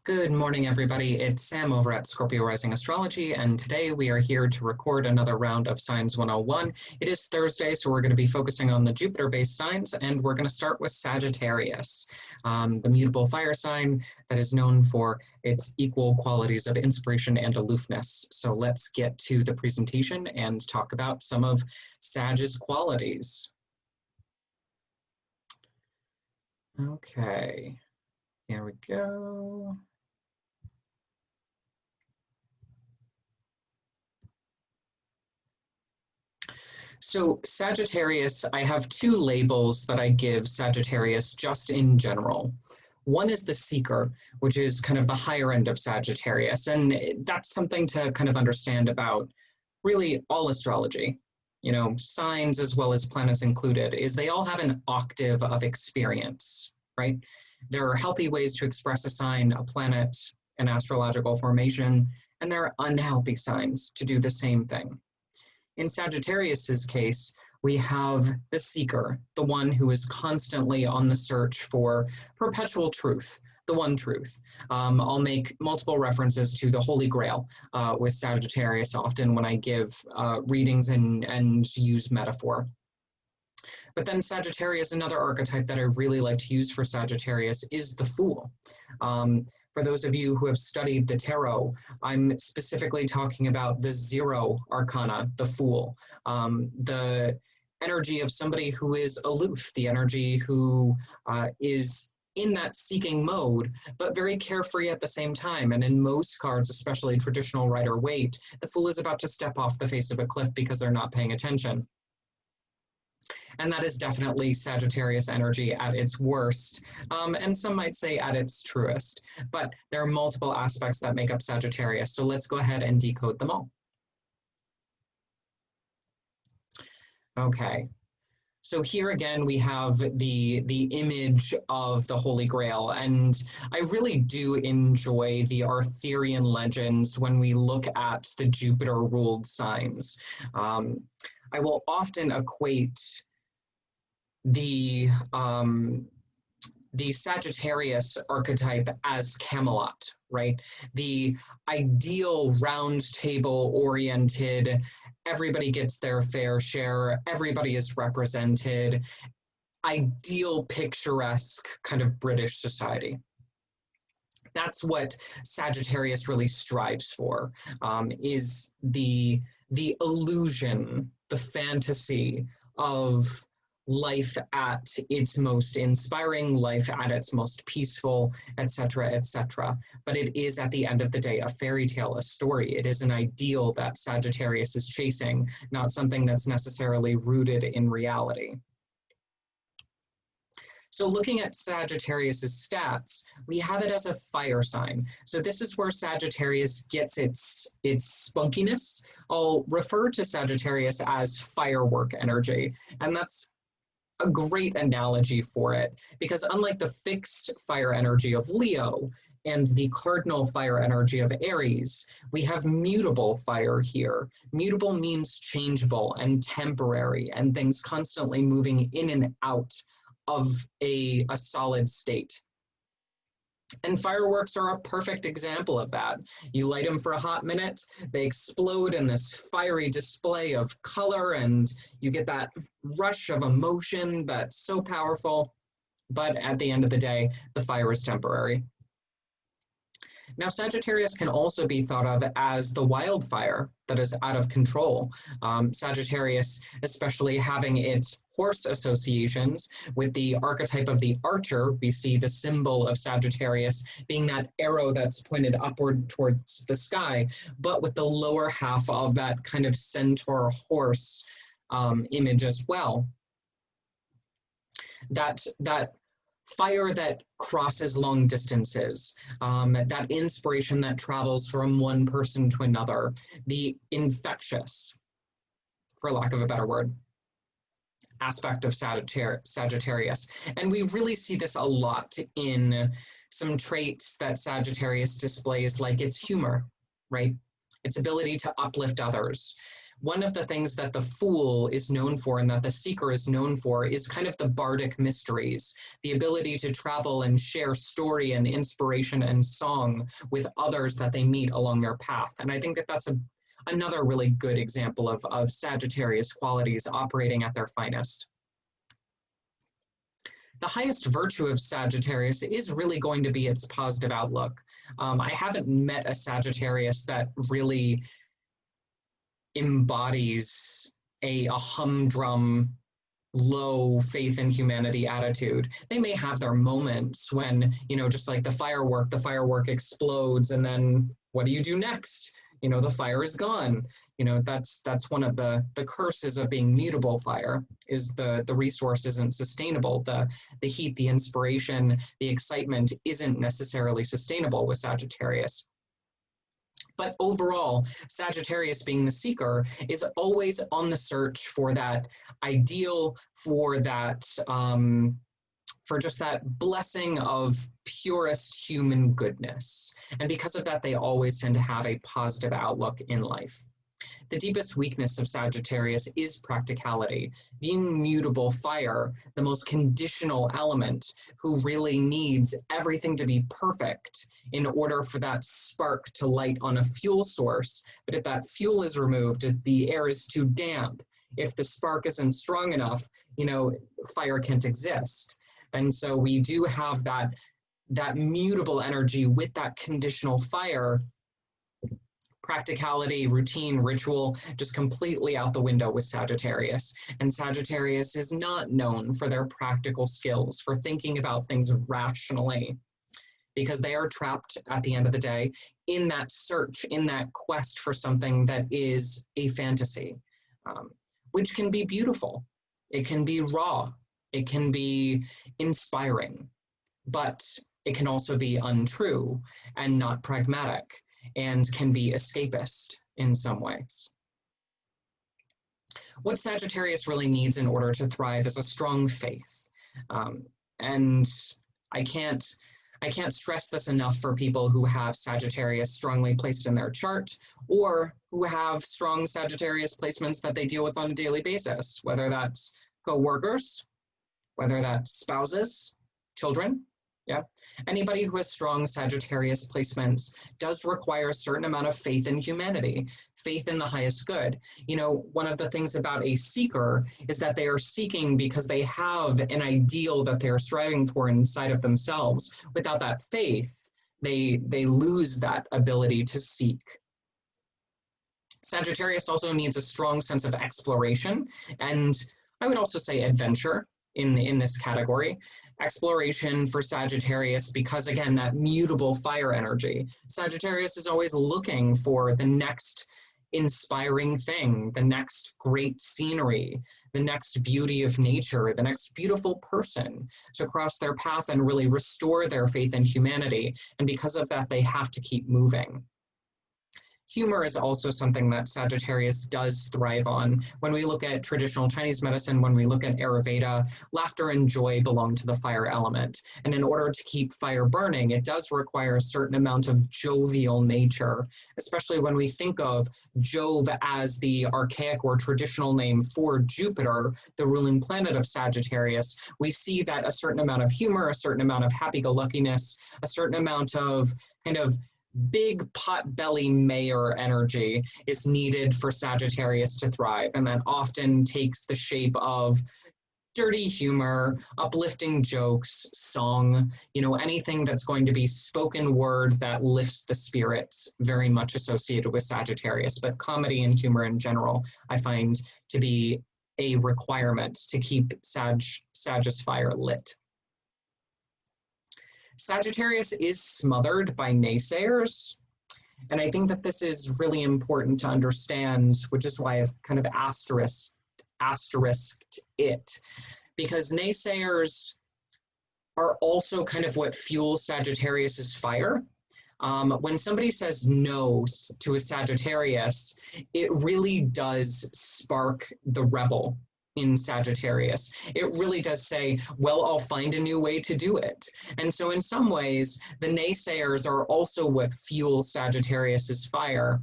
Good morning, everybody. It's Sam over at Scorpio Rising Astrology, and today we are here to record another round of Signs 101. It is Thursday, so we're going to be focusing on the Jupiter-based signs, and we're going to start with Sagittarius, the mutable fire sign that is known for its equal qualities of inspiration and aloofness. So let's get to the presentation and talk about some of Sag's qualities. Okay, here we go. So Sagittarius, I have two labels that I give Sagittarius just in general. One is the seeker, which is kind of the higher end of Sagittarius. And that's something to kind of understand about really all astrology, you know, signs as well as planets included, is they all have an octave of experience, right? There are healthy ways to express a sign, a planet, an astrological formation, and there are unhealthy signs to do the same thing. In Sagittarius's case, we have the seeker, the one who is constantly on the search for perpetual truth, the one truth. I'll make multiple references to the Holy Grail with Sagittarius often when I give readings and use metaphor. But then Sagittarius, another archetype that I really like to use for Sagittarius is the Fool. For those of you who have studied the tarot, I'm specifically talking about the zero arcana, the Fool, the energy of somebody who is aloof, the energy who is in that seeking mode, but very carefree at the same time. And in most cards, especially traditional Rider-Waite, the Fool is about to step off the face of a cliff because they're not paying attention. And that is definitely Sagittarius energy at its worst, and some might say at its truest. But there are multiple aspects that make up Sagittarius, so let's go ahead and decode them all. Okay, so here again we have the image of the Holy Grail, and I really do enjoy the Arthurian legends when we look at the Jupiter-ruled signs. I will often equate the Sagittarius archetype as Camelot, right? The ideal round table oriented, everybody gets their fair share, everybody is represented, ideal picturesque kind of British society. That's what Sagittarius really strives for, is the illusion, the fantasy of life at its most inspiring, life at its most peaceful, etc., etc. But it is, at the end of the day, a fairy tale, a story. It is an ideal that Sagittarius is chasing, not something that's necessarily rooted in reality. So looking at Sagittarius's stats, we have it as a fire sign. So this is where Sagittarius gets its spunkiness. I'll refer to Sagittarius as firework energy, and that's a great analogy for it, because unlike the fixed fire energy of Leo and the cardinal fire energy of Aries, we have mutable fire here. Mutable means changeable and temporary, and things constantly moving in and out of a solid state. And fireworks are a perfect example of that. You light them for a hot minute, they explode in this fiery display of color, and you get that rush of emotion that's so powerful. But at the end of the day, the fire is temporary. Now, Sagittarius can also be thought of as the wildfire that is out of control. Sagittarius, especially having its horse associations with the archetype of the archer, we see the symbol of Sagittarius being that arrow that's pointed upward towards the sky, but with the lower half of that kind of centaur horse image as well. That fire that crosses long distances, that inspiration that travels from one person to another, the infectious, for lack of a better word, aspect of Sagittarius. And we really see this a lot in some traits that Sagittarius displays, like its humor, right? Its ability to uplift others. One of the things that the Fool is known for and that the Seeker is known for is kind of the bardic mysteries, the ability to travel and share story and inspiration and song with others that they meet along their path. And I think that that's another really good example of Sagittarius qualities operating at their finest. The highest virtue of Sagittarius is really going to be its positive outlook. I haven't met a Sagittarius that really embodies a humdrum, low faith in humanity attitude. They may have their moments when, just like the firework explodes, and then what do you do next? The fire is gone. That's one of the curses of being mutable fire, is the resource isn't sustainable. The heat, the inspiration, the excitement isn't necessarily sustainable with Sagittarius. But overall, Sagittarius, being the seeker, is always on the search for that ideal, for that, for just that blessing of purest human goodness. And because of that, they always tend to have a positive outlook in life. The deepest weakness of Sagittarius is practicality. Being mutable fire, the most conditional element, who really needs everything to be perfect in order for that spark to light on a fuel source. But if that fuel is removed, if the air is too damp, if the spark isn't strong enough, fire can't exist. And so we do have that mutable energy with that conditional fire. Practicality, routine, ritual, just completely out the window with Sagittarius. And Sagittarius is not known for their practical skills, for thinking about things rationally, because they are trapped at the end of the day in that search, in that quest for something that is a fantasy, which can be beautiful. It can be raw. It can be inspiring, but it can also be untrue and not pragmatic, and can be escapist in some ways. What Sagittarius really needs in order to thrive is a strong faith. And I can't stress this enough for people who have Sagittarius strongly placed in their chart, or who have strong Sagittarius placements that they deal with on a daily basis, whether that's co-workers, whether that's spouses, children. Yeah, anybody who has strong Sagittarius placements does require a certain amount of faith in humanity, faith in the highest good. One of the things about a seeker is that they are seeking because they have an ideal that they're striving for inside of themselves. Without that faith, they lose that ability to seek. Sagittarius also needs a strong sense of exploration, and I would also say adventure in this category. Exploration for Sagittarius, because again, that mutable fire energy. Sagittarius is always looking for the next inspiring thing, the next great scenery, the next beauty of nature, the next beautiful person to cross their path and really restore their faith in humanity. And because of that, they have to keep moving. Humor is also something that Sagittarius does thrive on. When we look at traditional Chinese medicine, when we look at Ayurveda, laughter and joy belong to the fire element. And in order to keep fire burning, it does require a certain amount of jovial nature, especially when we think of Jove as the archaic or traditional name for Jupiter, the ruling planet of Sagittarius. We see that a certain amount of humor, a certain amount of happy-go-luckiness, a certain amount of kind of big pot-belly mayor energy is needed for Sagittarius to thrive, and that often takes the shape of dirty humor, uplifting jokes, song, anything that's going to be spoken word that lifts the spirits, very much associated with Sagittarius. But comedy and humor in general, I find to be a requirement to keep Sag's fire lit. Sagittarius is smothered by naysayers, and I think that this is really important to understand, which is why I've kind of asterisked it, because naysayers are also kind of what fuels Sagittarius's fire. When somebody says no to a Sagittarius, it really does spark the rebel in Sagittarius. It really does say, well, I'll find a new way to do it. And so in some ways, the naysayers are also what fuels Sagittarius's fire.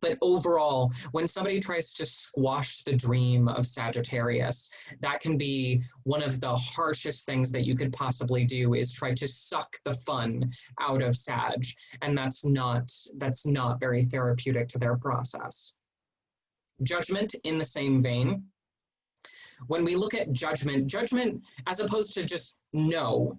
But overall, when somebody tries to squash the dream of Sagittarius, that can be one of the harshest things that you could possibly do, is try to suck the fun out of Sag. And that's not very therapeutic to their process. Judgment, in the same vein. When we look at judgment as opposed to just no,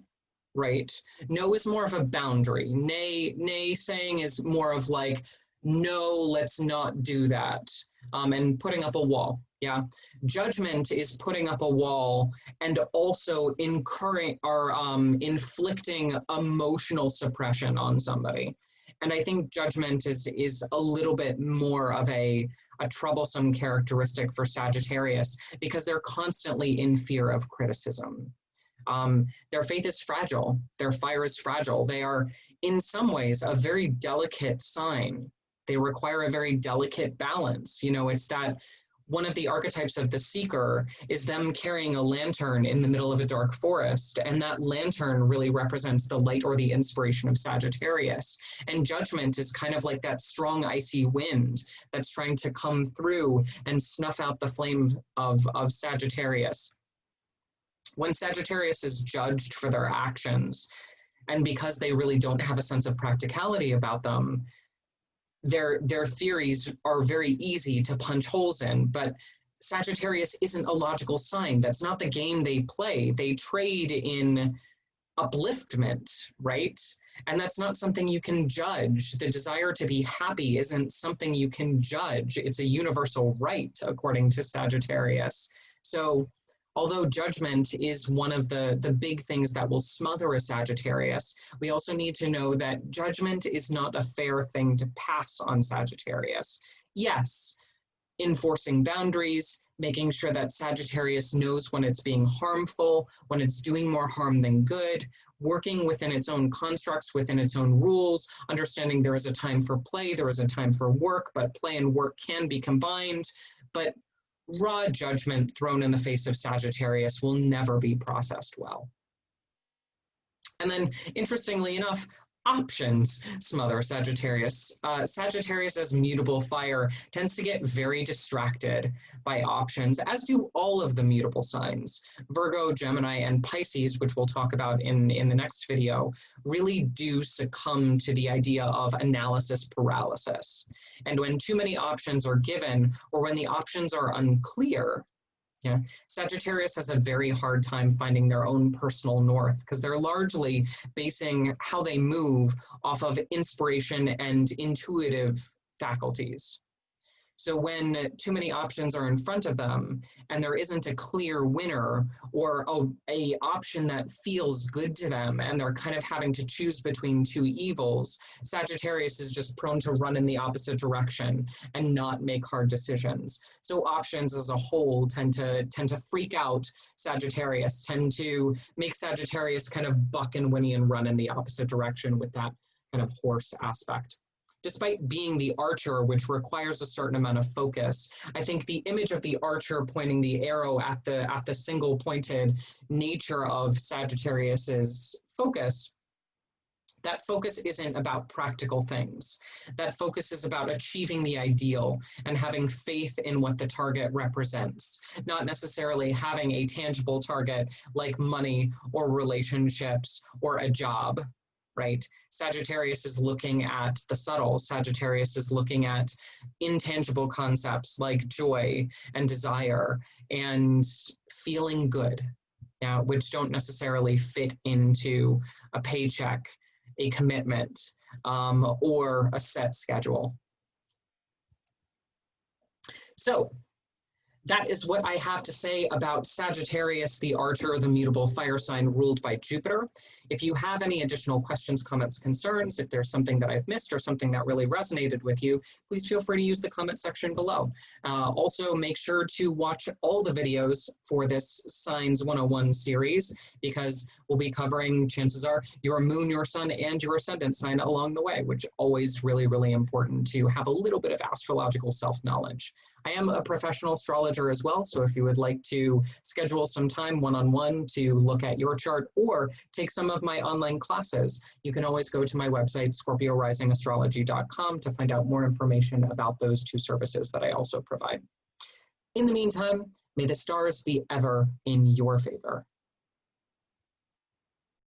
right? No is more of a boundary. Nay saying is more of like, no, let's not do that. And putting up a wall. Yeah. Judgment is putting up a wall and also incurring or inflicting emotional suppression on somebody. And I think judgment is a little bit more of a troublesome characteristic for Sagittarius, because they're constantly in fear of criticism. Their faith is fragile. Their fire is fragile. They are, in some ways, a very delicate sign. They require a very delicate balance. You know, it's that one of the archetypes of the seeker is them carrying a lantern in the middle of a dark forest, and that lantern really represents the light or the inspiration of Sagittarius. And judgment is kind of like that strong icy wind that's trying to come through and snuff out the flame of Sagittarius. When Sagittarius is judged for their actions, and because they really don't have a sense of practicality about them, their theories are very easy to punch holes in. But Sagittarius isn't a logical sign. That's not the game they play. They trade in upliftment, right? And that's not something you can judge. The desire to be happy isn't something you can judge. It's a universal right, according to Sagittarius. So although judgment is one of the big things that will smother a Sagittarius, we also need to know that judgment is not a fair thing to pass on Sagittarius. Yes, enforcing boundaries, making sure that Sagittarius knows when it's being harmful, when it's doing more harm than good, working within its own constructs, within its own rules, understanding there is a time for play, there is a time for work, but play and work can be combined. But raw judgment thrown in the face of Sagittarius will never be processed well. And then, interestingly enough, options smother Sagittarius. Sagittarius as mutable fire tends to get very distracted by options, as do all of the mutable signs. Virgo, Gemini, and Pisces, which we'll talk about in the next video, really do succumb to the idea of analysis paralysis. And when too many options are given, or when the options are unclear, yeah, Sagittarius has a very hard time finding their own personal north, because they're largely basing how they move off of inspiration and intuitive faculties. So when too many options are in front of them and there isn't a clear winner, or a option that feels good to them, and they're kind of having to choose between two evils, Sagittarius is just prone to run in the opposite direction and not make hard decisions. So options as a whole tend to freak out Sagittarius, tend to make Sagittarius kind of buck and whinny and run in the opposite direction with that kind of horse aspect. Despite being the archer, which requires a certain amount of focus, I think the image of the archer pointing the arrow at the single pointed nature of Sagittarius's focus, that focus isn't about practical things. That focus is about achieving the ideal and having faith in what the target represents, not necessarily having a tangible target like money or relationships or a job. Right? Sagittarius is looking at the subtle. Sagittarius is looking at intangible concepts like joy and desire and feeling good, which don't necessarily fit into a paycheck, a commitment, or a set schedule. So that is what I have to say about Sagittarius, the archer, the mutable fire sign ruled by Jupiter. If you have any additional questions, comments, concerns, if there's something that I've missed or something that really resonated with you, please feel free to use the comment section below. Also, make sure to watch all the videos for this Signs 101 series, because we'll be covering, chances are, your moon, your sun, and your ascendant sign along the way, which is always really, really important to have a little bit of astrological self-knowledge. I am a professional astrologer as well, so if you would like to schedule some time one-on-one to look at your chart or take some of my online classes, you can always go to my website, scorpiorisingastrology.com, to find out more information about those two services that I also provide. In the meantime, may the stars be ever in your favor.